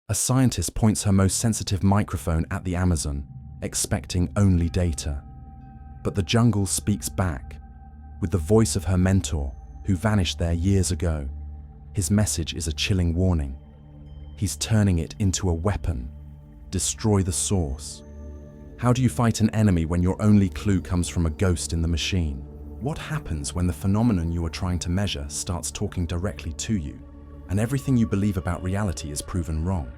A scientist points her most sensitive microphone at the Amazon, expecting only data. But the jungle speaks back, with the voice of her mentor, who vanished there years ago. His message is a chilling warning. He's turning it into a weapon. Destroy the source. How do you fight an enemy when your only clue comes from a ghost in the machine? What happens when the phenomenon you are trying to measure starts talking directly to you, and everything you believe about reality is proven wrong?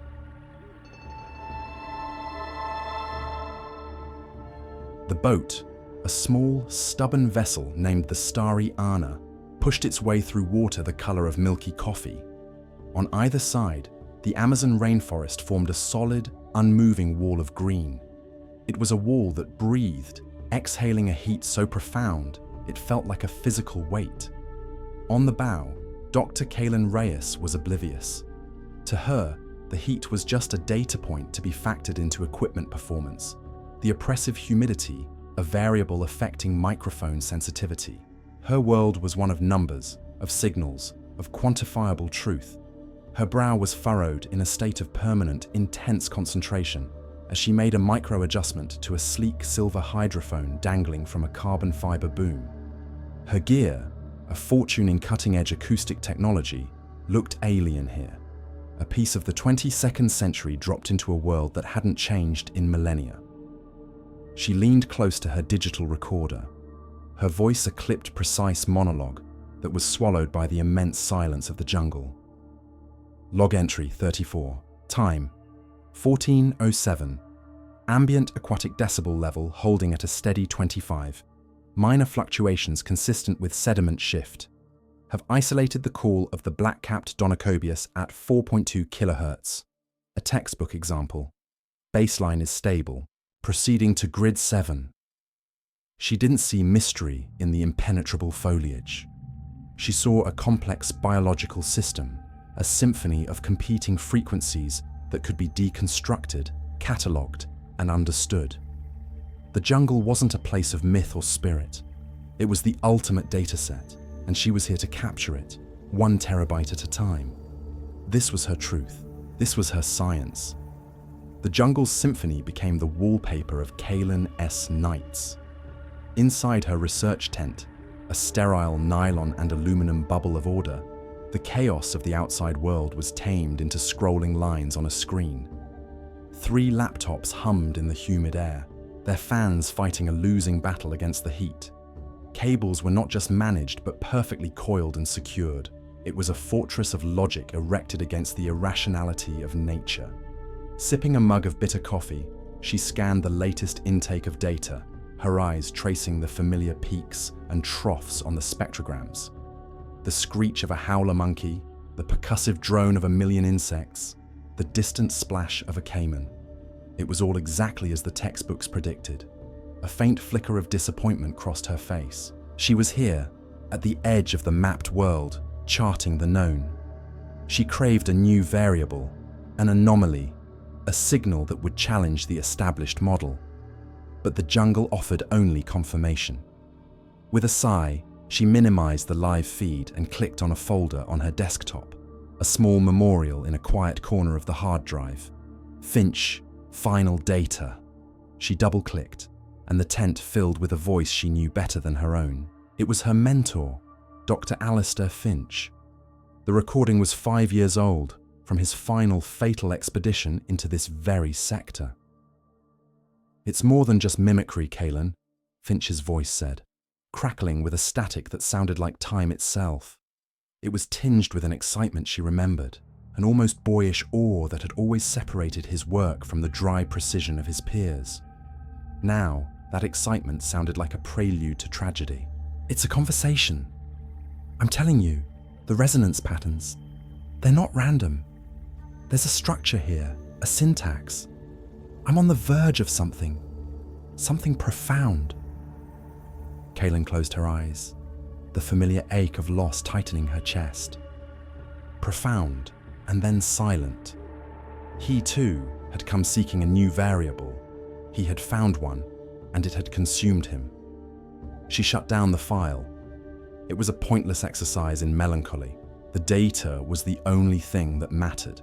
The boat, a small, stubborn vessel named the Starry Ana, pushed its way through water the color of milky coffee. On either side, the Amazon rainforest formed a solid, unmoving wall of green. It was a wall that breathed, exhaling a heat so profound it felt like a physical weight. On the bow, Dr. Kaelen Reyes was oblivious. To her, the heat was just a data point to be factored into equipment performance. The oppressive humidity, a variable affecting microphone sensitivity. Her world was one of numbers, of signals, of quantifiable truth. Her brow was furrowed in a state of permanent, intense concentration as she made a micro-adjustment to a sleek silver hydrophone dangling from a carbon fiber boom. Her gear, a fortune in cutting-edge acoustic technology, looked alien here. A piece of the 22nd century dropped into a world that hadn't changed in millennia. She leaned close to her digital recorder, her voice a clipped, precise monologue that was swallowed by the immense silence of the jungle. Log entry 34. Time 14:07. Ambient aquatic decibel level holding at a steady 25. Minor fluctuations consistent with sediment shift. Have isolated the call of the black-capped Donocobius at 4.2 kHz. A textbook example. Baseline is stable. Proceeding to grid 7. She didn't see mystery in the impenetrable foliage. She saw a complex biological system, a symphony of competing frequencies that could be deconstructed, catalogued, and understood. The jungle wasn't a place of myth or spirit. It was the ultimate dataset, and she was here to capture it, 1 terabyte at a time. This was her truth. This was her science. The jungle's symphony became the wallpaper of Kaelen's nights. Inside her research tent, a sterile nylon and aluminum bubble of order, the chaos of the outside world was tamed into scrolling lines on a screen. 3 laptops hummed in the humid air, their fans fighting a losing battle against the heat. Cables were not just managed but perfectly coiled and secured. It was a fortress of logic erected against the irrationality of nature. Sipping a mug of bitter coffee, she scanned the latest intake of data, her eyes tracing the familiar peaks and troughs on the spectrograms. The screech of a howler monkey, the percussive drone of a million insects, the distant splash of a caiman. It was all exactly as the textbooks predicted. A faint flicker of disappointment crossed her face. She was here, at the edge of the mapped world, charting the known. She craved a new variable, an anomaly, a signal that would challenge the established model. But the jungle offered only confirmation. With a sigh, she minimized the live feed and clicked on a folder on her desktop, a small memorial in a quiet corner of the hard drive. Finch, final data. She double-clicked, and the tent filled with a voice she knew better than her own. It was her mentor, Dr. Alistair Finch. The recording was 5 years old, from his final fatal expedition into this very sector. "It's more than just mimicry, Kaelen," Finch's voice said, crackling with a static that sounded like time itself. It was tinged with an excitement she remembered, an almost boyish awe that had always separated his work from the dry precision of his peers. Now, that excitement sounded like a prelude to tragedy. "It's a conversation. I'm telling you, the resonance patterns, they're not random. There's a structure here, a syntax. I'm on the verge of something profound." Kaelen closed her eyes, the familiar ache of loss tightening her chest. Profound, and then silent. He too had come seeking a new variable. He had found one, and it had consumed him. She shut down the file. It was a pointless exercise in melancholy. The data was the only thing that mattered.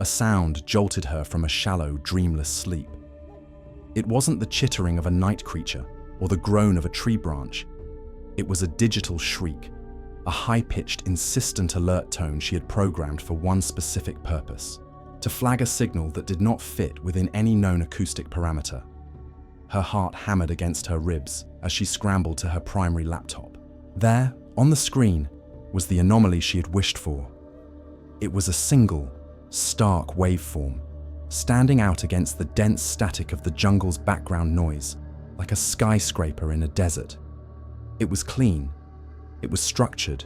A sound jolted her from a shallow, dreamless sleep. It wasn't the chittering of a night creature or the groan of a tree branch. It was a digital shriek, a high-pitched, insistent alert tone she had programmed for one specific purpose: to flag a signal that did not fit within any known acoustic parameter. Her heart hammered against her ribs as she scrambled to her primary laptop. There, on the screen, was the anomaly she had wished for. It was a single, stark waveform, standing out against the dense static of the jungle's background noise, like a skyscraper in a desert. It was clean. It was structured.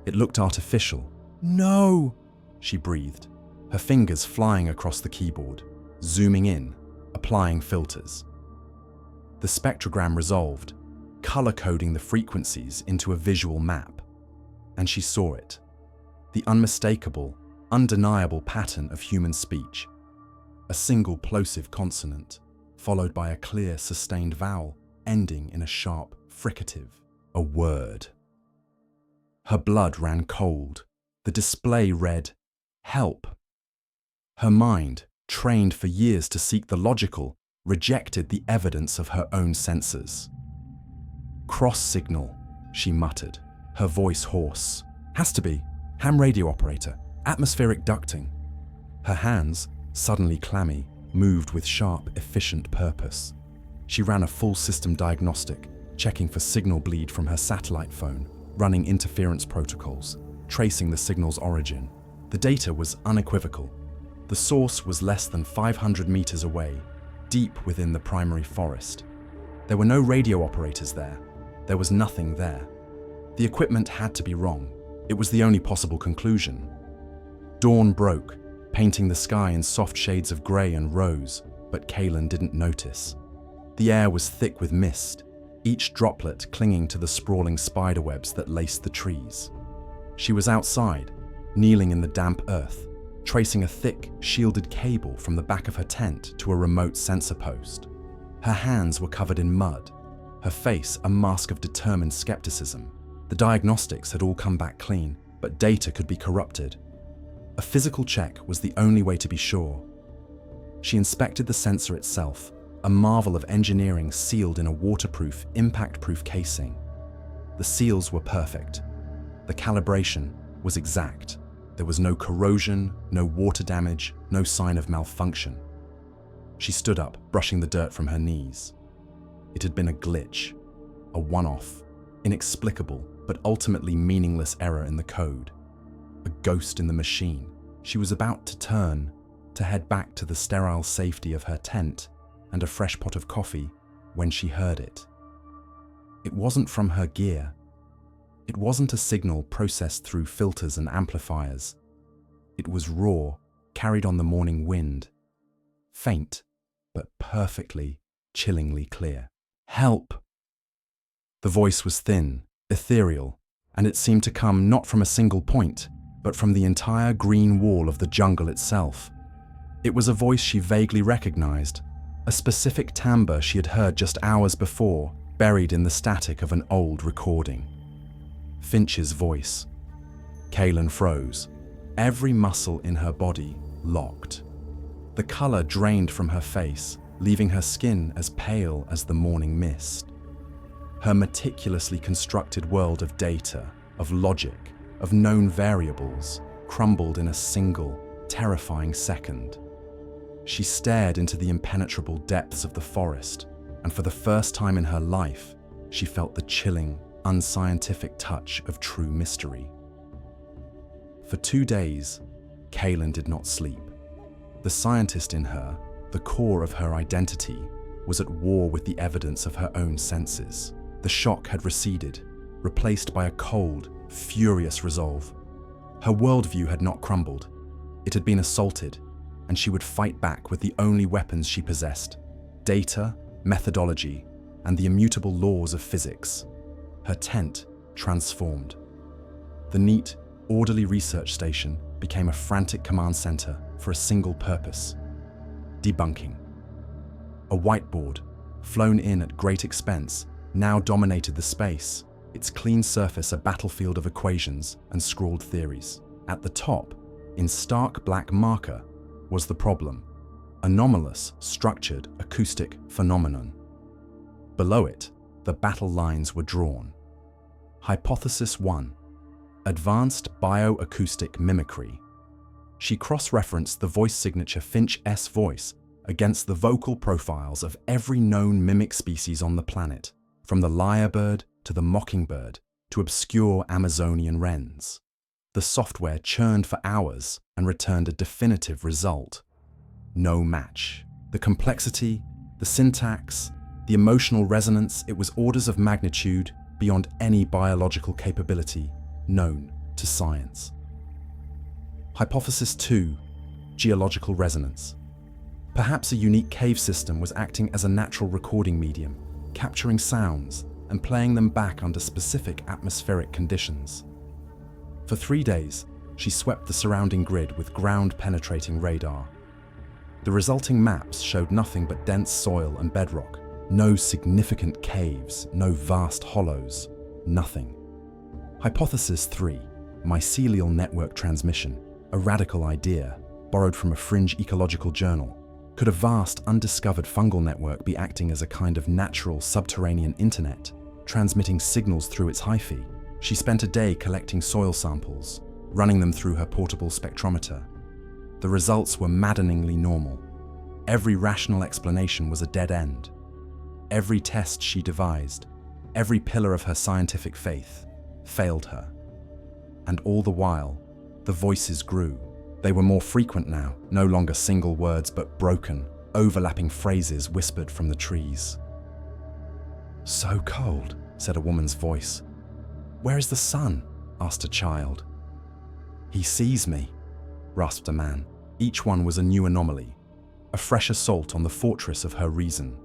It looked artificial. "No!" she breathed, her fingers flying across the keyboard, zooming in, applying filters. The spectrogram resolved, color-coding the frequencies into a visual map. And she saw it. The unmistakable, undeniable pattern of human speech. A single plosive consonant, followed by a clear, sustained vowel, ending in a sharp fricative. A word. Her blood ran cold. The display read, "Help." Her mind, trained for years to seek the logical, rejected the evidence of her own senses. "Cross signal," she muttered, her voice hoarse. "Has to be. Ham radio operator. Atmospheric ducting." Her hands, suddenly clammy, moved with sharp, efficient purpose. She ran a full system diagnostic, checking for signal bleed from her satellite phone, running interference protocols, tracing the signal's origin. The data was unequivocal. The source was less than 500 meters away, deep within the primary forest. There were no radio operators there. There was nothing there. The equipment had to be wrong. It was the only possible conclusion. Dawn broke, painting the sky in soft shades of grey and rose, but Kaelen didn't notice. The air was thick with mist, each droplet clinging to the sprawling spiderwebs that laced the trees. She was outside, kneeling in the damp earth, tracing a thick, shielded cable from the back of her tent to a remote sensor post. Her hands were covered in mud, her face a mask of determined skepticism. The diagnostics had all come back clean, but data could be corrupted. A physical check was the only way to be sure. She inspected the sensor itself, a marvel of engineering sealed in a waterproof, impact-proof casing. The seals were perfect. The calibration was exact. There was no corrosion, no water damage, no sign of malfunction. She stood up, brushing the dirt from her knees. It had been a glitch, a one-off, inexplicable, but ultimately meaningless error in the code. A ghost in the machine. She was about to turn, to head back to the sterile safety of her tent and a fresh pot of coffee, when she heard it. It wasn't from her gear. It wasn't a signal processed through filters and amplifiers. It was raw, carried on the morning wind. Faint, but perfectly, chillingly clear. "Help!" The voice was thin, ethereal, and it seemed to come not from a single point, but from the entire green wall of the jungle itself. It was a voice she vaguely recognized, a specific timbre she had heard just hours before, buried in the static of an old recording. Finch's voice. Kaelen froze, every muscle in her body locked. The color drained from her face, leaving her skin as pale as the morning mist. Her meticulously constructed world of data, of logic, of known variables, crumbled in a single, terrifying second. She stared into the impenetrable depths of the forest, and for the first time in her life, she felt the chilling, unscientific touch of true mystery. For 2 days, Kaelen did not sleep. The scientist in her, the core of her identity, was at war with the evidence of her own senses. The shock had receded, replaced by a cold, furious resolve. Her worldview had not crumbled. It had been assaulted, and she would fight back with the only weapons she possessed: data, methodology, and the immutable laws of physics. Her tent transformed. The neat, orderly research station became a frantic command center for a single purpose: debunking. A whiteboard, flown in at great expense, now dominated the space, its clean surface a battlefield of equations and scrawled theories. At the top, in stark black marker, was the problem: anomalous, structured acoustic phenomenon. Below it, the battle lines were drawn. Hypothesis 1. Advanced bio-acoustic mimicry. She cross-referenced the voice signature Finch's voice against the vocal profiles of every known mimic species on the planet, from the lyrebird to the mockingbird to obscure Amazonian wrens. The software churned for hours and returned a definitive result. No match. The complexity, the syntax, the emotional resonance, it was orders of magnitude beyond any biological capability known to science. Hypothesis 2. Geological resonance. Perhaps a unique cave system was acting as a natural recording medium, capturing sounds and playing them back under specific atmospheric conditions. For 3 days, she swept the surrounding grid with ground-penetrating radar. The resulting maps showed nothing but dense soil and bedrock, no significant caves, no vast hollows, nothing. Hypothesis 3. Mycelial network transmission, a radical idea, borrowed from a fringe ecological journal. Could a vast, undiscovered fungal network be acting as a kind of natural subterranean internet, transmitting signals through its hyphae? She spent a day collecting soil samples, running them through her portable spectrometer. The results were maddeningly normal. Every rational explanation was a dead end. Every test she devised, every pillar of her scientific faith, failed her. And all the while, the voices grew. They were more frequent now, no longer single words but broken, overlapping phrases whispered from the trees. "So cold," said a woman's voice. "Where is the sun?" asked a child. "He sees me," rasped a man. Each one was a new anomaly, a fresh assault on the fortress of her reason.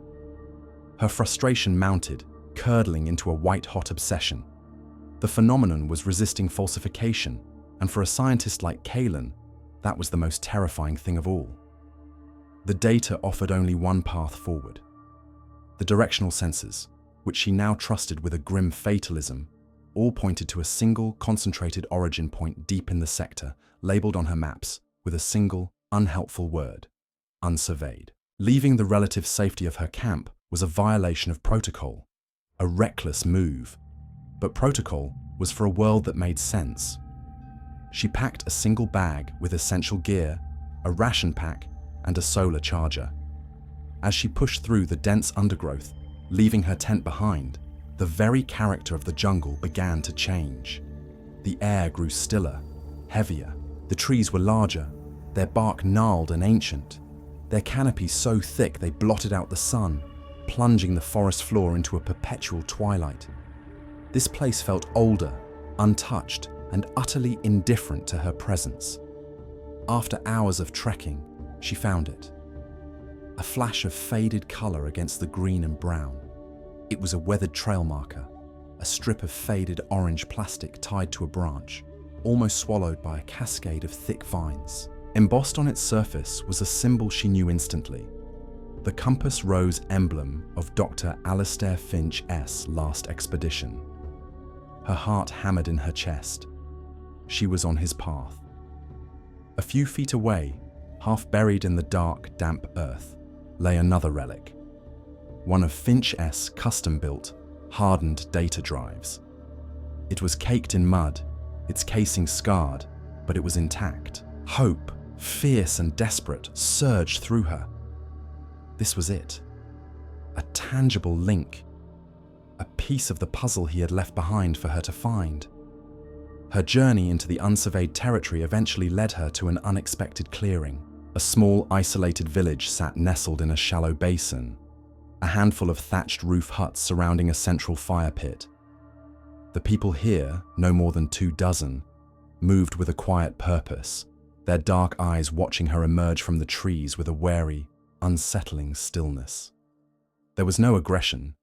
Her frustration mounted, curdling into a white-hot obsession. The phenomenon was resisting falsification, and for a scientist like Kaelen, that was the most terrifying thing of all. The data offered only one path forward. The directional sensors, which she now trusted with a grim fatalism, all pointed to a single concentrated origin point deep in the sector, labeled on her maps with a single, unhelpful word: unsurveyed. Leaving the relative safety of her camp was a violation of protocol, a reckless move. But protocol was for a world that made sense. She packed a single bag with essential gear, a ration pack, and a solar charger. As she pushed through the dense undergrowth, leaving her tent behind, the very character of the jungle began to change. The air grew stiller, heavier. The trees were larger, their bark gnarled and ancient, their canopies so thick they blotted out the sun, plunging the forest floor into a perpetual twilight. This place felt older, untouched, and utterly indifferent to her presence. After hours of trekking, she found it. A flash of faded color against the green and brown. It was a weathered trail marker, a strip of faded orange plastic tied to a branch, almost swallowed by a cascade of thick vines. Embossed on its surface was a symbol she knew instantly: the compass rose emblem of Dr. Alistair Finch's last expedition. Her heart hammered in her chest. She was on his path. A few feet away, half buried in the dark, damp earth, lay another relic. One of Finch's custom-built, hardened data drives. It was caked in mud, its casing scarred, but it was intact. Hope, fierce and desperate, surged through her. This was it. A tangible link. A piece of the puzzle he had left behind for her to find. Her journey into the unsurveyed territory eventually led her to an unexpected clearing. A small, isolated village sat nestled in a shallow basin, a handful of thatched roof huts surrounding a central fire pit. The people here, no more than 24, moved with a quiet purpose, their dark eyes watching her emerge from the trees with a wary, unsettling stillness. There was no aggression,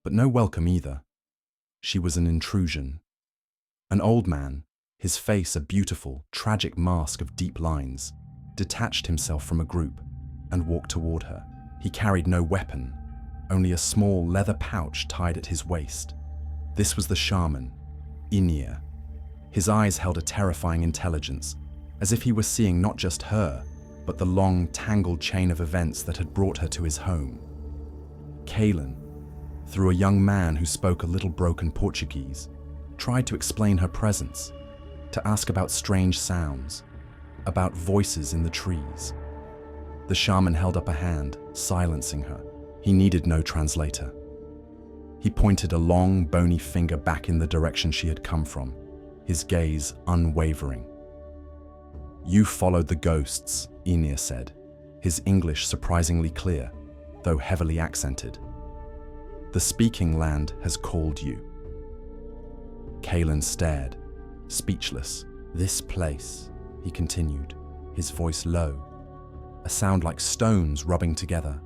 but no welcome either. She was an intrusion. An old man, his face a beautiful, tragic mask of deep lines, detached himself from a group and walked toward her. He carried no weapon, only a small leather pouch tied at his waist. This was the shaman, Inir. His eyes held a terrifying intelligence, as if he were seeing not just her, but the long, tangled chain of events that had brought her to his home. Kaelen, through a young man who spoke a little broken Portuguese, tried to explain her presence, to ask about strange sounds, about voices in the trees. The shaman held up a hand, silencing her. He needed no translator. He pointed a long, bony finger back in the direction she had come from, his gaze unwavering. "You followed the ghosts," Inir said, his English surprisingly clear, though heavily accented. "The speaking land has called you." Kaelen stared, speechless. "This place," he continued, his voice low, a sound like stones rubbing together.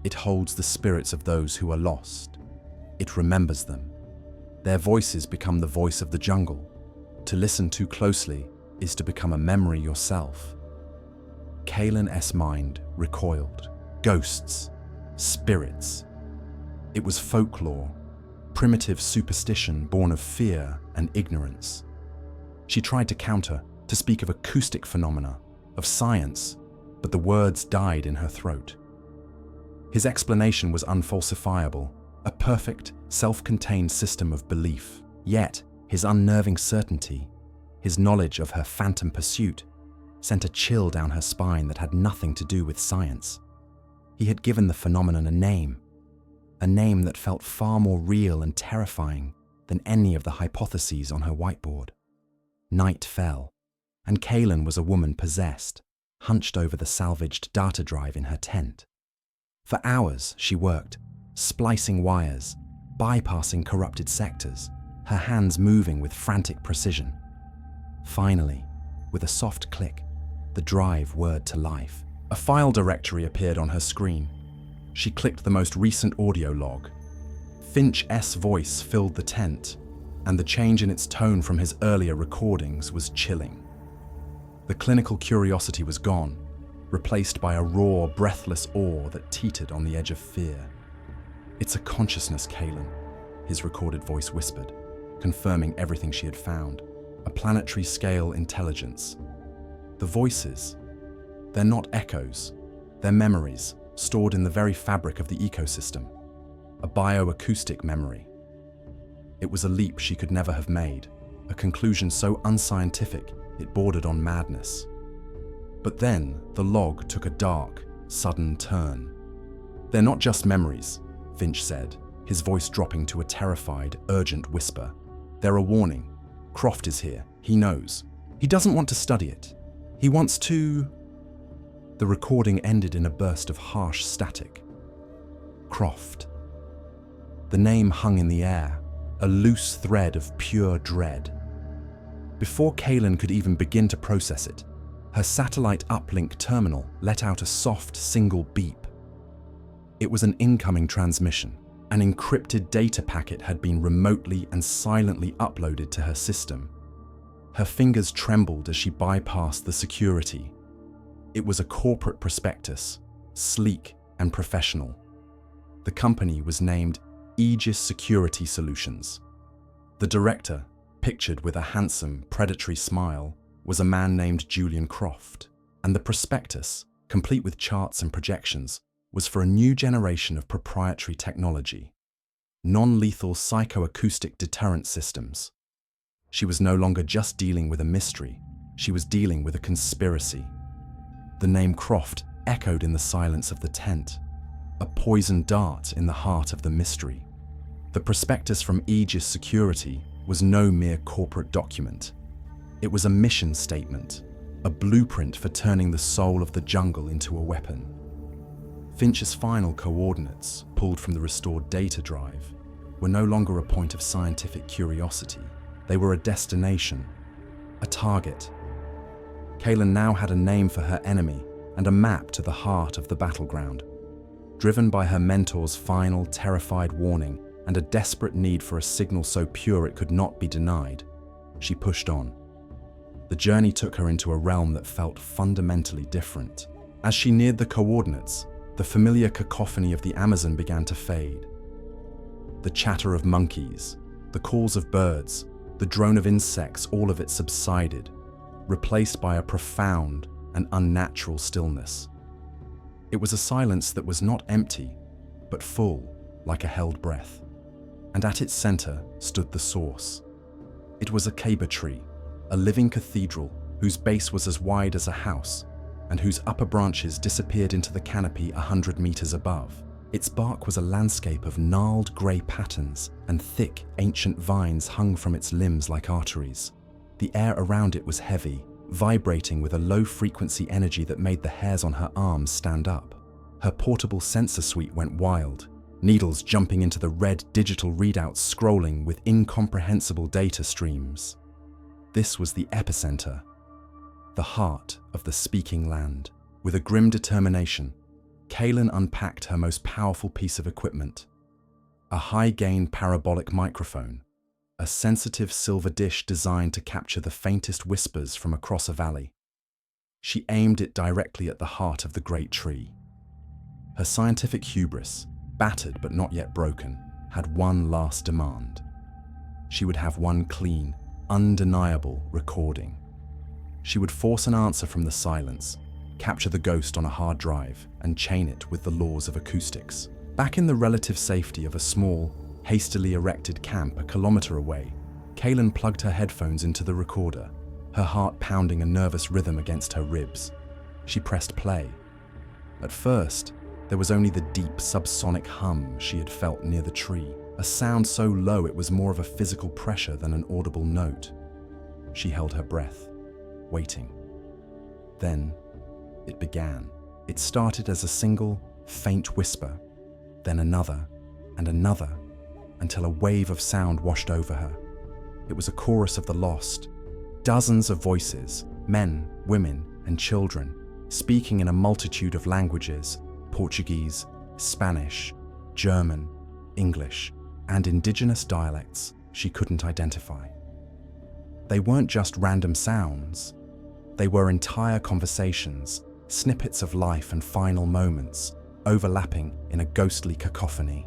"It holds the spirits of those who are lost. It remembers them. Their voices become the voice of the jungle. To listen too closely is to become a memory yourself." Kaelen's mind recoiled. Ghosts, spirits. It was folklore, primitive superstition born of fear and ignorance. She tried to counter, to speak of acoustic phenomena, of science, but the words died in her throat. His explanation was unfalsifiable, a perfect, self-contained system of belief. Yet, his unnerving certainty, his knowledge of her phantom pursuit, sent a chill down her spine that had nothing to do with science. He had given the phenomenon a name that felt far more real and terrifying than any of the hypotheses on her whiteboard. Night fell, and Kaelen was a woman possessed, hunched over the salvaged data drive in her tent. For hours she worked, splicing wires, bypassing corrupted sectors, her hands moving with frantic precision. Finally, with a soft click, the drive whirred to life. A file directory appeared on her screen. She clicked the most recent audio log. Finch's voice filled the tent, and the change in its tone from his earlier recordings was chilling. The clinical curiosity was gone, replaced by a raw, breathless awe that teetered on the edge of fear. "It's a consciousness, Kaelen," his recorded voice whispered, confirming everything she had found. "A planetary-scale intelligence. The voices, they're not echoes, they're memories, stored in the very fabric of the ecosystem. A bio-acoustic memory." It was a leap she could never have made, a conclusion so unscientific it bordered on madness. But then the log took a dark, sudden turn. "They're not just memories," Finch said, his voice dropping to a terrified, urgent whisper. "They're a warning. Croft is here. He knows. He doesn't want to study it. He wants to..." The recording ended in a burst of harsh static. Croft. The name hung in the air, a loose thread of pure dread. Before Kaelen could even begin to process it, her satellite uplink terminal let out a soft single beep. It was an incoming transmission. An encrypted data packet had been remotely and silently uploaded to her system. Her fingers trembled as she bypassed the security. It was a corporate prospectus, sleek and professional. The company was named Aegis Security Solutions. The director, pictured with a handsome, predatory smile, was a man named Julian Croft, and the prospectus, complete with charts and projections, was for a new generation of proprietary technology, non-lethal psycho-acoustic deterrent systems. She was no longer just dealing with a mystery, she was dealing with a conspiracy. The name Croft echoed in the silence of the tent, a poisoned dart in the heart of the mystery. The prospectus from Aegis Security was no mere corporate document. It was a mission statement, a blueprint for turning the soul of the jungle into a weapon. Finch's final coordinates, pulled from the restored data drive, were no longer a point of scientific curiosity. They were a destination, a target. Kaelen now had a name for her enemy and a map to the heart of the battleground. Driven by her mentor's final, terrified warning and a desperate need for a signal so pure it could not be denied, she pushed on. The journey took her into a realm that felt fundamentally different. As she neared the coordinates, the familiar cacophony of the Amazon began to fade. The chatter of monkeys, the calls of birds, the drone of insects, all of it subsided, replaced by a profound, an unnatural stillness. It was a silence that was not empty, but full, like a held breath. And at its center stood the source. It was a ceiba tree, a living cathedral whose base was as wide as a house, and whose upper branches disappeared into the canopy 100 meters above. Its bark was a landscape of gnarled grey patterns, and thick, ancient vines hung from its limbs like arteries. The air around it was heavy, vibrating with a low-frequency energy that made the hairs on her arms stand up. Her portable sensor suite went wild, needles jumping into the red digital readouts scrolling with incomprehensible data streams. This was the epicenter, the heart of the speaking land. With a grim determination, Kaelen unpacked her most powerful piece of equipment, a high-gain parabolic microphone, a sensitive silver dish designed to capture the faintest whispers from across a valley. She aimed it directly at the heart of the great tree. Her scientific hubris, battered but not yet broken, had one last demand. She would have one clean, undeniable recording. She would force an answer from the silence, capture the ghost on a hard drive, and chain it with the laws of acoustics. Back in the relative safety of a small, hastily erected camp a kilometer away, Kaelen plugged her headphones into the recorder, her heart pounding a nervous rhythm against her ribs. She pressed play. At first, there was only the deep subsonic hum she had felt near the tree, a sound so low it was more of a physical pressure than an audible note. She held her breath, waiting. Then, it began. It started as a single, faint whisper, then another and another, until a wave of sound washed over her. It was a chorus of the lost, dozens of voices, men, women, and children, speaking in a multitude of languages: Portuguese, Spanish, German, English, and indigenous dialects she couldn't identify. They weren't just random sounds. They were entire conversations, snippets of life and final moments, overlapping in a ghostly cacophony.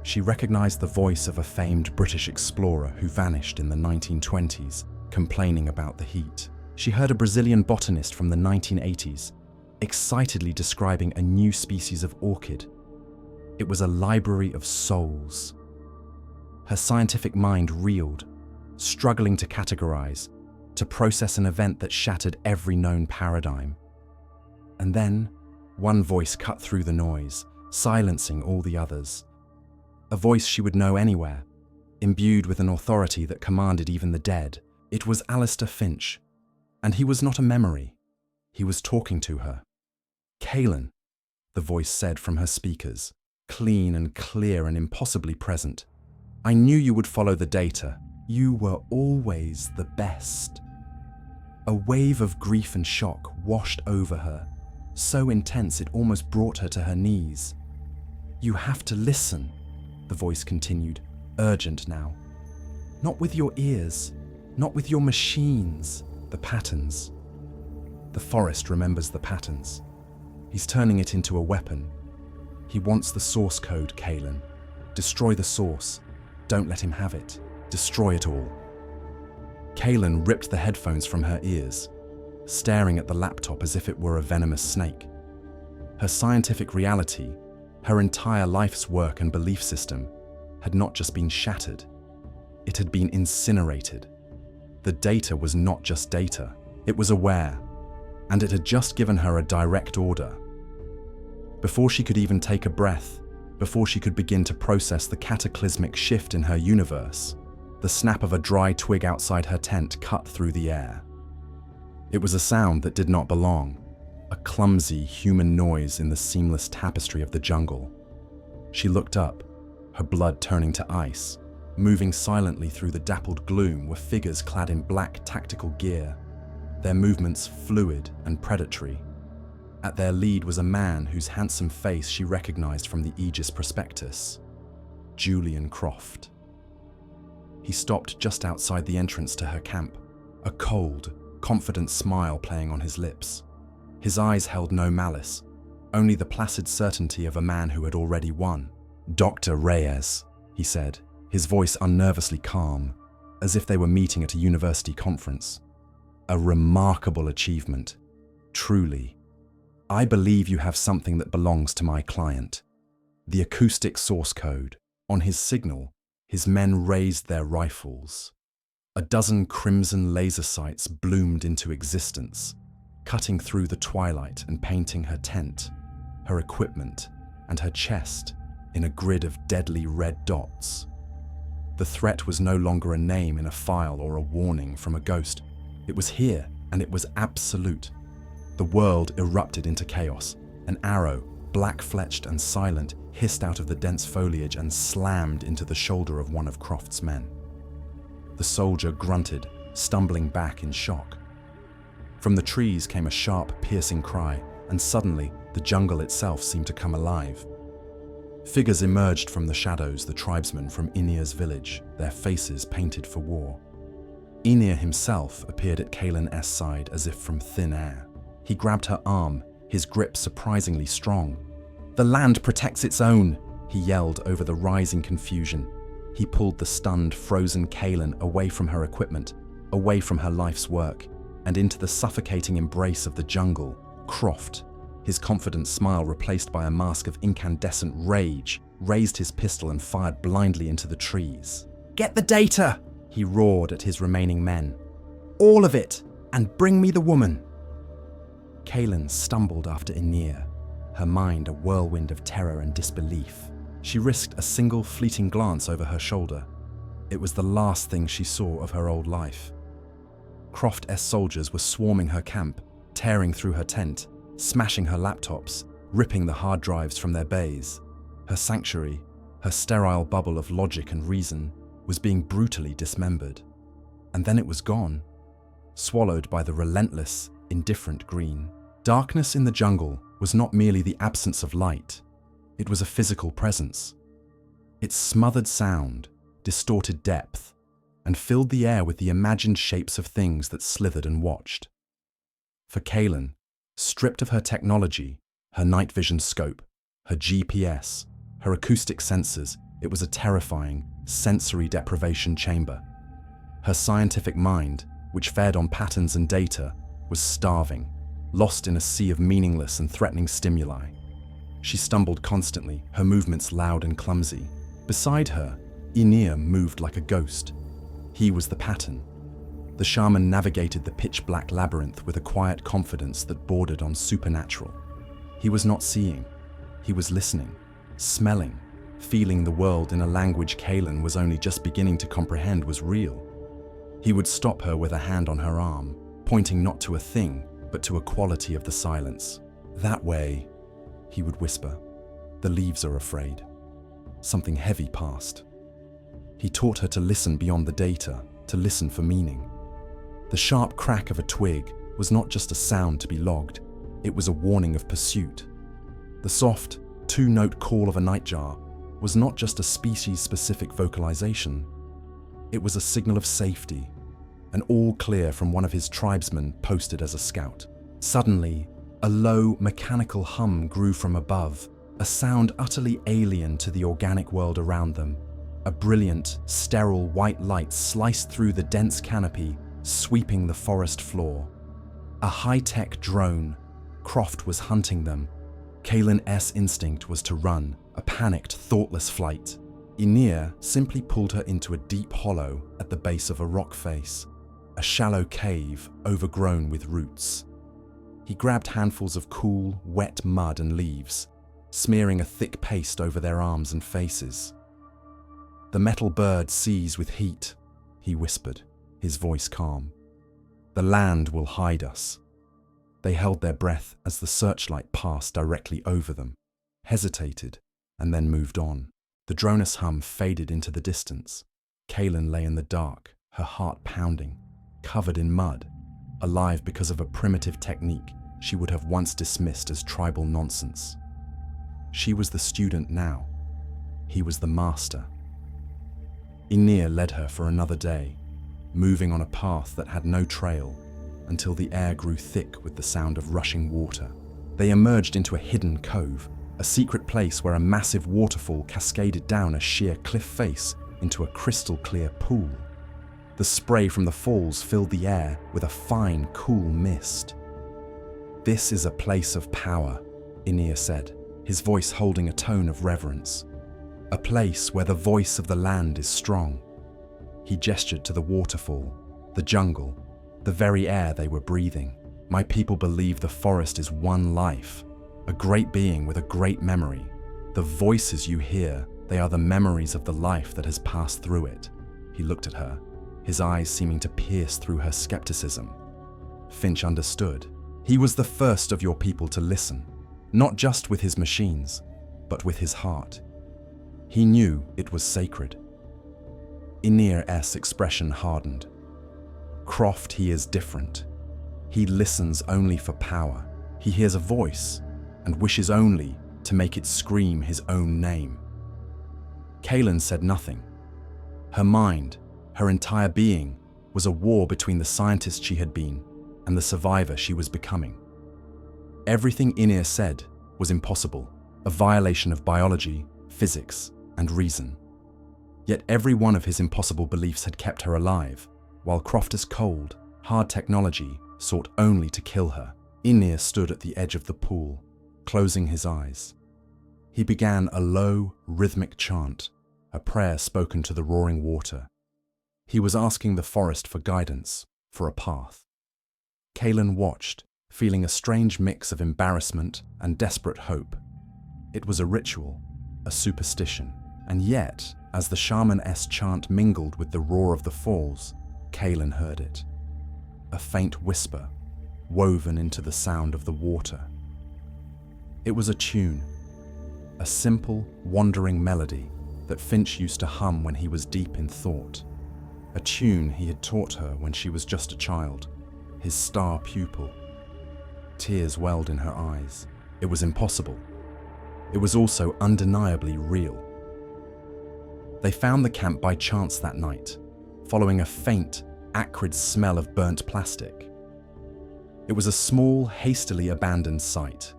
She recognized the voice of a famed British explorer who vanished in the 1920s, complaining about the heat. She heard a Brazilian botanist from the 1980s, excitedly describing a new species of orchid. It was a library of souls. Her scientific mind reeled, struggling to categorize, to process an event that shattered every known paradigm. And then, one voice cut through the noise, silencing all the others. A voice she would know anywhere, imbued with an authority that commanded even the dead. It was Alistair Finch, and he was not a memory. He was talking to her. "Kaelen," the voice said from her speakers, clean and clear and impossibly present. "I knew you would follow the data. You were always the best." A wave of grief and shock washed over her, so intense it almost brought her to her knees. "You have to listen," the voice continued, urgent now. "Not with your ears, not with your machines, the patterns." The forest remembers the patterns. He's turning it into a weapon. He wants the source code, Kaelen. Destroy the source. Don't let him have it. Destroy it all. Kaelen ripped the headphones from her ears, staring at the laptop as if it were a venomous snake. Her scientific reality, her entire life's work and belief system, had not just been shattered, it had been incinerated. The data was not just data, it was aware, and it had just given her a direct order. Before she could even take a breath, before she could begin to process the cataclysmic shift in her universe, the snap of a dry twig outside her tent cut through the air. It was a sound that did not belong, a clumsy human noise in the seamless tapestry of the jungle. She looked up, her blood turning to ice. Moving silently through the dappled gloom were figures clad in black tactical gear, their movements fluid and predatory. At their lead was a man whose handsome face she recognized from the Aegis prospectus, Julian Croft. He stopped just outside the entrance to her camp, a cold, confident smile playing on his lips. His eyes held no malice, only the placid certainty of a man who had already won. "Dr. Reyes," he said, his voice unnervously calm, as if they were meeting at a university conference. "A remarkable achievement. Truly, I believe you have something that belongs to my client. The acoustic source code. On his signal, his men raised their rifles. A dozen crimson laser sights bloomed into existence, cutting through the twilight and painting her tent, her equipment, and her chest in a grid of deadly red dots. The threat was no longer a name in a file or a warning from a ghost. It was here, and it was absolute. The world erupted into chaos. An arrow, black-fletched and silent, hissed out of the dense foliage and slammed into the shoulder of one of Croft's men. The soldier grunted, stumbling back in shock. From the trees came a sharp, piercing cry, and suddenly the jungle itself seemed to come alive. Figures emerged from the shadows, the tribesmen from Inir's village, their faces painted for war. Inir himself appeared at Kaelen's side as if from thin air. He grabbed her arm, his grip surprisingly strong. "The land protects its own," he yelled over the rising confusion. He pulled the stunned, frozen Kaelen away from her equipment, away from her life's work, and into the suffocating embrace of the jungle. Croft, his confident smile replaced by a mask of incandescent rage, raised his pistol and fired blindly into the trees. "Get the data!" he roared at his remaining men. "All of it, and bring me the woman!" Kaelen stumbled after Inir, her mind a whirlwind of terror and disbelief. She risked a single fleeting glance over her shoulder. It was the last thing she saw of her old life. Croft's soldiers were swarming her camp, tearing through her tent, smashing her laptops, ripping the hard drives from their bays. Her sanctuary, her sterile bubble of logic and reason, was being brutally dismembered. And then it was gone, swallowed by the relentless, indifferent green. Darkness in the jungle was not merely the absence of light. It was a physical presence. It smothered sound, distorted depth, and filled the air with the imagined shapes of things that slithered and watched. For Kaelen, stripped of her technology, her night vision scope, her GPS, her acoustic sensors, it was a terrifying, sensory deprivation chamber. Her scientific mind, which fed on patterns and data, was starving, lost in a sea of meaningless and threatening stimuli. She stumbled constantly, her movements loud and clumsy. Beside her, Inir moved like a ghost. He was the pattern. The shaman navigated the pitch-black labyrinth with a quiet confidence that bordered on supernatural. He was not seeing. He was listening, smelling, feeling the world in a language Kaelen was only just beginning to comprehend was real. He would stop her with a hand on her arm, pointing not to a thing, but to a quality of the silence. "That way," he would whisper. "The leaves are afraid." Something heavy passed. He taught her to listen beyond the data, to listen for meaning. The sharp crack of a twig was not just a sound to be logged, it was a warning of pursuit. The soft, two-note call of a nightjar was not just a species-specific vocalization, it was a signal of safety, an all clear from one of his tribesmen posted as a scout. Suddenly, a low, mechanical hum grew from above, a sound utterly alien to the organic world around them. A brilliant, sterile white light sliced through the dense canopy, sweeping the forest floor. A high-tech drone. Croft was hunting them. Kaelen's instinct was to run, a panicked, thoughtless flight. Inir simply pulled her into a deep hollow at the base of a rock face, a shallow cave overgrown with roots. He grabbed handfuls of cool, wet mud and leaves, smearing a thick paste over their arms and faces. "The metal bird sees with heat," he whispered, his voice calm. "The land will hide us." They held their breath as the searchlight passed directly over them, hesitated, and then moved on. The drone's hum faded into the distance. Kaelen lay in the dark, her heart pounding, covered in mud, alive because of a primitive technique she would have once dismissed as tribal nonsense. She was the student now. He was the master. Inir led her for another day, moving on a path that had no trail, until the air grew thick with the sound of rushing water. They emerged into a hidden cove, a secret place where a massive waterfall cascaded down a sheer cliff face into a crystal-clear pool. The spray from the falls filled the air with a fine, cool mist. "This is a place of power," Inir said, his voice holding a tone of reverence. "A place where the voice of the land is strong." He gestured to the waterfall, the jungle, the very air they were breathing. "My people believe the forest is one life, a great being with a great memory. The voices you hear, they are the memories of the life that has passed through it." He looked at her, his eyes seeming to pierce through her skepticism. Finch understood. He was the first of your people to listen, not just with his machines, but with his heart. He knew it was sacred. Inir's expression hardened. "Croft, he is different. He listens only for power. He hears a voice and wishes only to make it scream his own name." Kaelen said nothing. Her mind, her entire being, was a war between the scientist she had been and the survivor she was becoming. Everything Inir said was impossible, a violation of biology, physics, and reason. Yet every one of his impossible beliefs had kept her alive, while Croft's cold, hard technology sought only to kill her. Inir stood at the edge of the pool, closing his eyes. He began a low, rhythmic chant, a prayer spoken to the roaring water. He was asking the forest for guidance, for a path. Kaelen watched, feeling a strange mix of embarrassment and desperate hope. It was a ritual, a superstition, and yet, as the Shaman's chant mingled with the roar of the falls, Kaelen heard it. A faint whisper, woven into the sound of the water. It was a tune, a simple, wandering melody that Finch used to hum when he was deep in thought. A tune he had taught her when she was just a child, his star pupil. Tears welled in her eyes. It was impossible. It was also undeniably real. They found the camp by chance that night, following a faint, acrid smell of burnt plastic. It was a small, hastily abandoned site.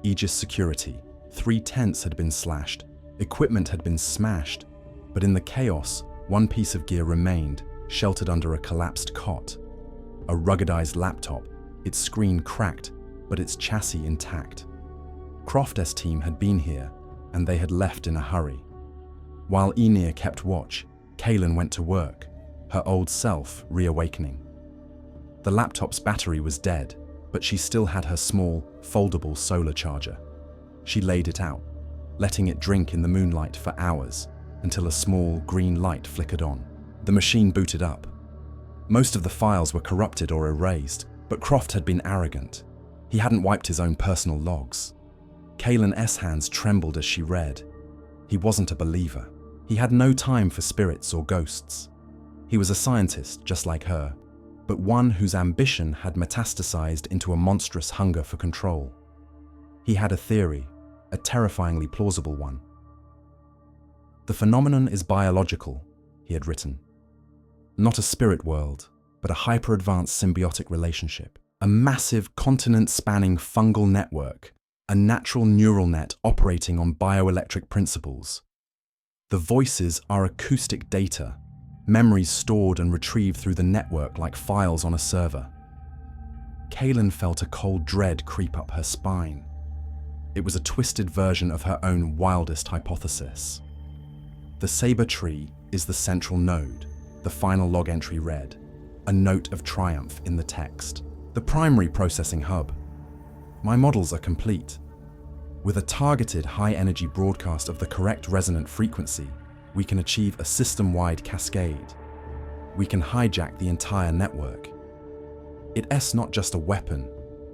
Aegis security, 3 tents had been slashed, equipment had been smashed, but in the chaos, one piece of gear remained, sheltered under a collapsed cot. A ruggedized laptop, its screen cracked, but its chassis intact. Croft's team had been here, and they had left in a hurry. While Inir kept watch, Kaelen went to work, her old self reawakening. The laptop's battery was dead, but she still had her small, foldable solar charger. She laid it out, letting it drink in the moonlight for hours, until a small green light flickered on. The machine booted up. Most of the files were corrupted or erased, but Croft had been arrogant. He hadn't wiped his own personal logs. Kaelen's hands trembled as she read. He wasn't a believer. He had no time for spirits or ghosts. He was a scientist, just like her, but one whose ambition had metastasized into a monstrous hunger for control. He had a theory, a terrifyingly plausible one. "The phenomenon is biological," he had written. "Not a spirit world, but a hyper-advanced symbiotic relationship. A massive continent-spanning fungal network, a natural neural net operating on bioelectric principles. The voices are acoustic data, memories stored and retrieved through the network like files on a server." Kaelen felt a cold dread creep up her spine. It was a twisted version of her own wildest hypothesis. "The saber tree is the central node," the final log entry read, a note of triumph in the text. "The primary processing hub. My models are complete. With a targeted high-energy broadcast of the correct resonant frequency, we can achieve a system-wide cascade. We can hijack the entire network. It's not just a weapon,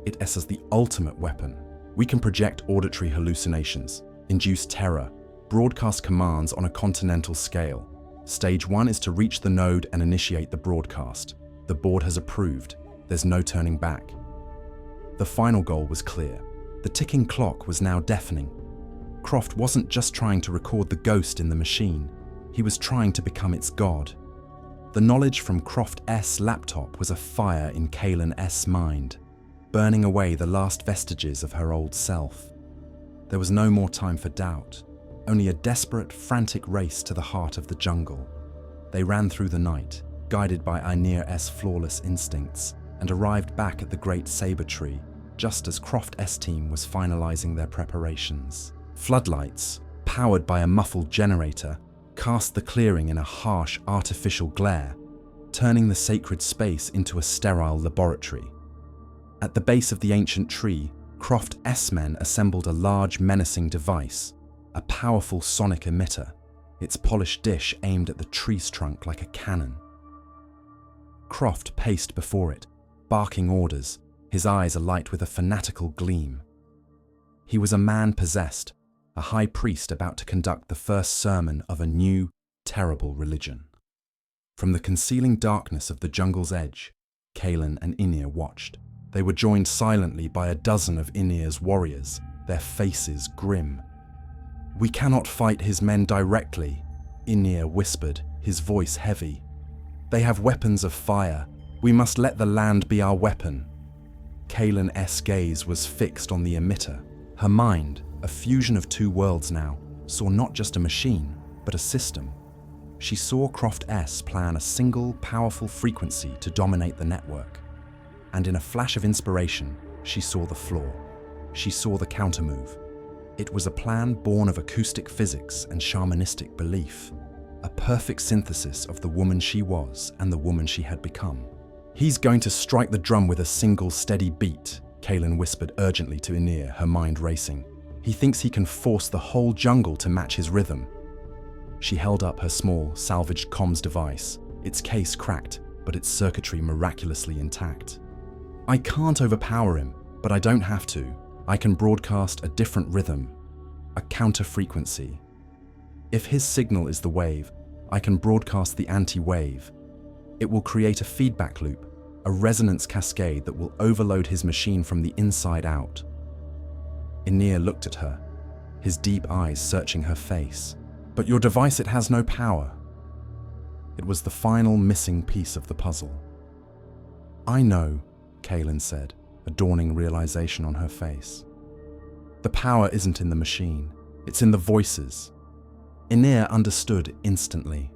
it's as the ultimate weapon. We can project auditory hallucinations, induce terror, broadcast commands on a continental scale. Stage 1 is to reach the node and initiate the broadcast. The board has approved. There's no turning back." The final goal was clear. The ticking clock was now deafening. Croft wasn't just trying to record the ghost in the machine, he was trying to become its god. The knowledge from Croft's laptop was a fire in Kaelen's mind, burning away the last vestiges of her old self. There was no more time for doubt, only a desperate, frantic race to the heart of the jungle. They ran through the night, guided by Inir's flawless instincts, and arrived back at the great saber tree, just as Croft's team was finalizing their preparations. Floodlights, powered by a muffled generator, cast the clearing in a harsh artificial glare, turning the sacred space into a sterile laboratory. At the base of the ancient tree, Croft's men assembled a large menacing device, a powerful sonic emitter, its polished dish aimed at the tree's trunk like a cannon. Croft paced before it, barking orders, his eyes alight with a fanatical gleam. He was a man possessed, a high priest about to conduct the first sermon of a new, terrible religion. From the concealing darkness of the jungle's edge, Kaelen and Inir watched. They were joined silently by a dozen of Inir's warriors, their faces grim. "We cannot fight his men directly," Inir whispered, his voice heavy. "They have weapons of fire. We must let the land be our weapon." Kaelen's gaze was fixed on the emitter. Her mind, a fusion of two worlds now, saw not just a machine, but a system. She saw Croft's plan a single, powerful frequency to dominate the network. And in a flash of inspiration, she saw the flaw. She saw the countermove. It was a plan born of acoustic physics and shamanistic belief, a perfect synthesis of the woman she was and the woman she had become. "He's going to strike the drum with a single steady beat," Kaelen whispered urgently to Inir, her mind racing. "He thinks he can force the whole jungle to match his rhythm." She held up her small, salvaged comms device, its case cracked, but its circuitry miraculously intact. "I can't overpower him, but I don't have to. I can broadcast a different rhythm, a counter-frequency. If his signal is the wave, I can broadcast the anti-wave. It will create a feedback loop, a resonance cascade that will overload his machine from the inside out." Inir looked at her, his deep eyes searching her face. "But your device, it has no power." It was the final missing piece of the puzzle. "I know," Kaelen said, a dawning realization on her face. "The power isn't in the machine, it's in the voices." Inir understood instantly.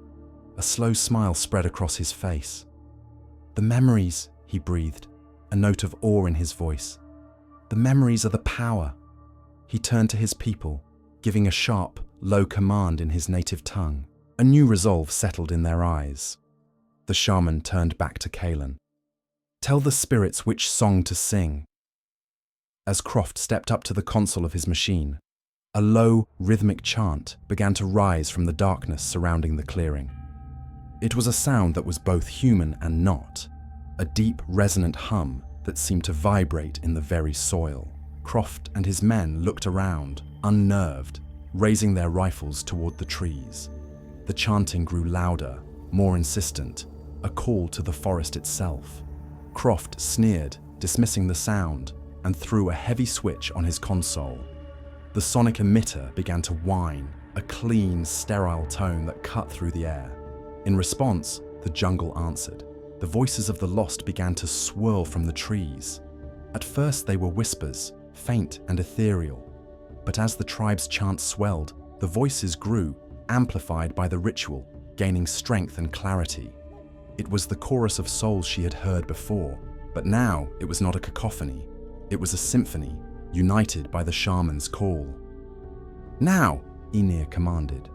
A slow smile spread across his face. "The memories," he breathed, a note of awe in his voice. "The memories are the power." He turned to his people, giving a sharp, low command in his native tongue. A new resolve settled in their eyes. The shaman turned back to Kaelen. "Tell the spirits which song to sing." As Croft stepped up to the console of his machine, a low, rhythmic chant began to rise from the darkness surrounding the clearing. It was a sound that was both human and not, a deep, resonant hum that seemed to vibrate in the very soil. Croft and his men looked around, unnerved, raising their rifles toward the trees. The chanting grew louder, more insistent, a call to the forest itself. Croft sneered, dismissing the sound, and threw a heavy switch on his console. The sonic emitter began to whine, a clean, sterile tone that cut through the air. In response, the jungle answered. The voices of the lost began to swirl from the trees. At first they were whispers, faint and ethereal. But as the tribe's chant swelled, the voices grew, amplified by the ritual, gaining strength and clarity. It was the chorus of souls she had heard before, but now it was not a cacophony. It was a symphony, united by the shaman's call. "Now!" Inir commanded.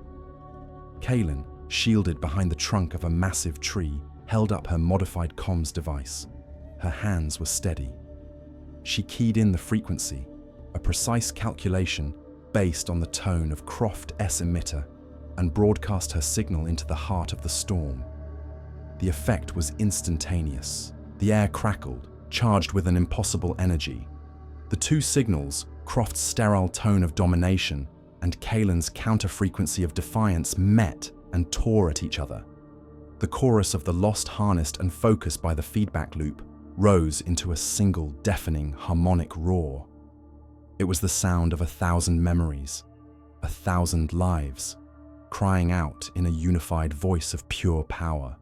Kaelen, shielded behind the trunk of a massive tree, held up her modified comms device. Her hands were steady. She keyed in the frequency, a precise calculation based on the tone of Croft's emitter, and broadcast her signal into the heart of the storm. The effect was instantaneous. The air crackled, charged with an impossible energy. The two signals, Croft's sterile tone of domination and Kaelen's counter-frequency of defiance, met and tore at each other. The chorus of the lost harnessed and focused by the feedback loop rose into a single deafening harmonic roar. It was the sound of 1,000 memories, 1,000 lives, crying out in a unified voice of pure power.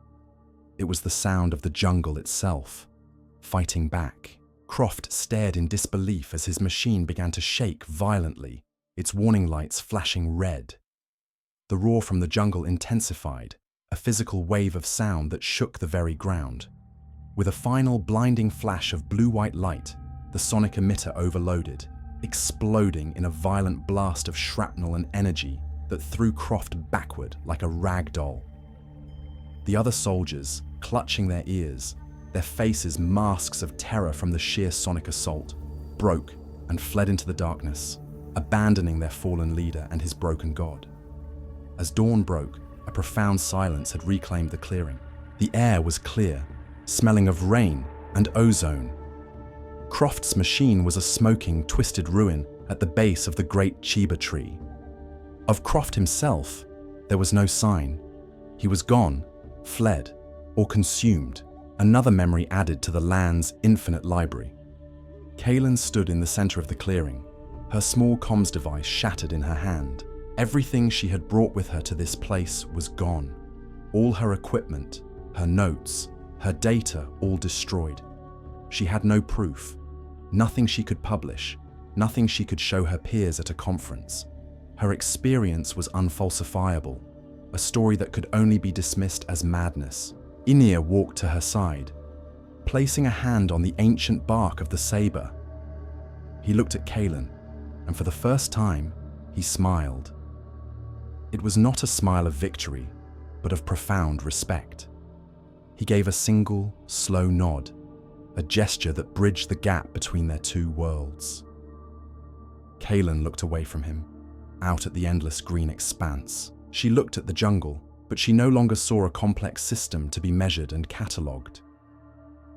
It was the sound of the jungle itself, fighting back. Croft stared in disbelief as his machine began to shake violently, its warning lights flashing red. The roar from the jungle intensified, a physical wave of sound that shook the very ground. With a final blinding flash of blue-white light, the sonic emitter overloaded, exploding in a violent blast of shrapnel and energy that threw Croft backward like a rag doll. The other soldiers, clutching their ears, their faces masks of terror from the sheer sonic assault, broke and fled into the darkness, abandoning their fallen leader and his broken god. As dawn broke, a profound silence had reclaimed the clearing. The air was clear, smelling of rain and ozone. Croft's machine was a smoking, twisted ruin at the base of the great Chiba tree. Of Croft himself, there was no sign. He was gone, fled, or consumed, another memory added to the land's infinite library. Kaelen stood in the center of the clearing, her small comms device shattered in her hand. Everything she had brought with her to this place was gone. All her equipment, her notes, her data all destroyed. She had no proof, nothing she could publish, nothing she could show her peers at a conference. Her experience was unfalsifiable, a story that could only be dismissed as madness. Inir walked to her side, placing a hand on the ancient bark of the saber. He looked at Kaelen, and for the first time, he smiled. It was not a smile of victory, but of profound respect. He gave a single, slow nod, a gesture that bridged the gap between their two worlds. Kaelen looked away from him, out at the endless green expanse. She looked at the jungle, but she no longer saw a complex system to be measured and catalogued.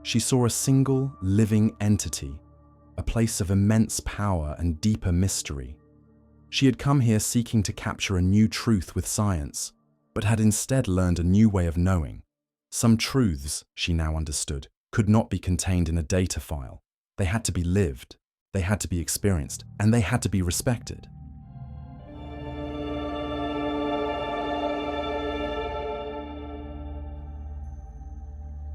She saw a single, living entity, a place of immense power and deeper mystery. She had come here seeking to capture a new truth with science, but had instead learned a new way of knowing. Some truths, she now understood, could not be contained in a data file. They had to be lived, they had to be experienced, and they had to be respected.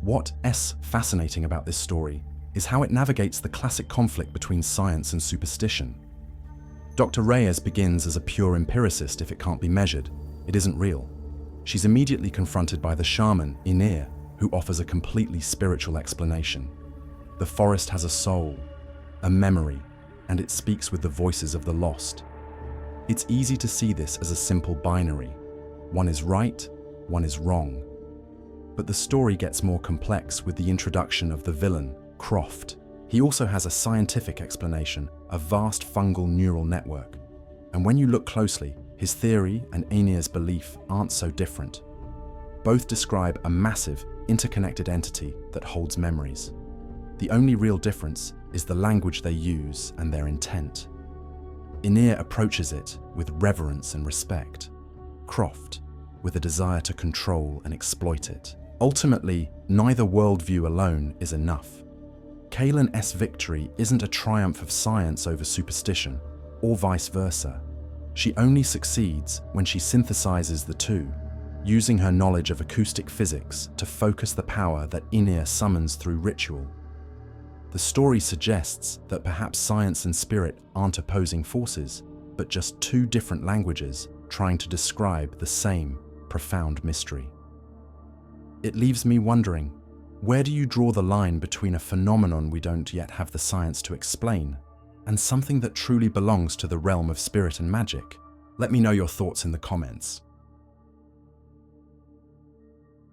What's fascinating about this story is how it navigates the classic conflict between science and superstition. Dr. Reyes begins as a pure empiricist. If it can't be measured, it isn't real. She's immediately confronted by the shaman, Inir, who offers a completely spiritual explanation. The forest has a soul, a memory, and it speaks with the voices of the lost. It's easy to see this as a simple binary. One is right, one is wrong. But the story gets more complex with the introduction of the villain, Croft. He also has a scientific explanation, a vast fungal neural network. And when you look closely, his theory and Inir's belief aren't so different. Both describe a massive, interconnected entity that holds memories. The only real difference is the language they use and their intent. Inir approaches it with reverence and respect. Croft, with a desire to control and exploit it. Ultimately, neither worldview alone is enough. Kaelen's victory isn't a triumph of science over superstition, or vice versa. She only succeeds when she synthesizes the two, using her knowledge of acoustic physics to focus the power that Inir summons through ritual. The story suggests that perhaps science and spirit aren't opposing forces, but just two different languages trying to describe the same profound mystery. It leaves me wondering, where do you draw the line between a phenomenon we don't yet have the science to explain, and something that truly belongs to the realm of spirit and magic? Let me know your thoughts in the comments.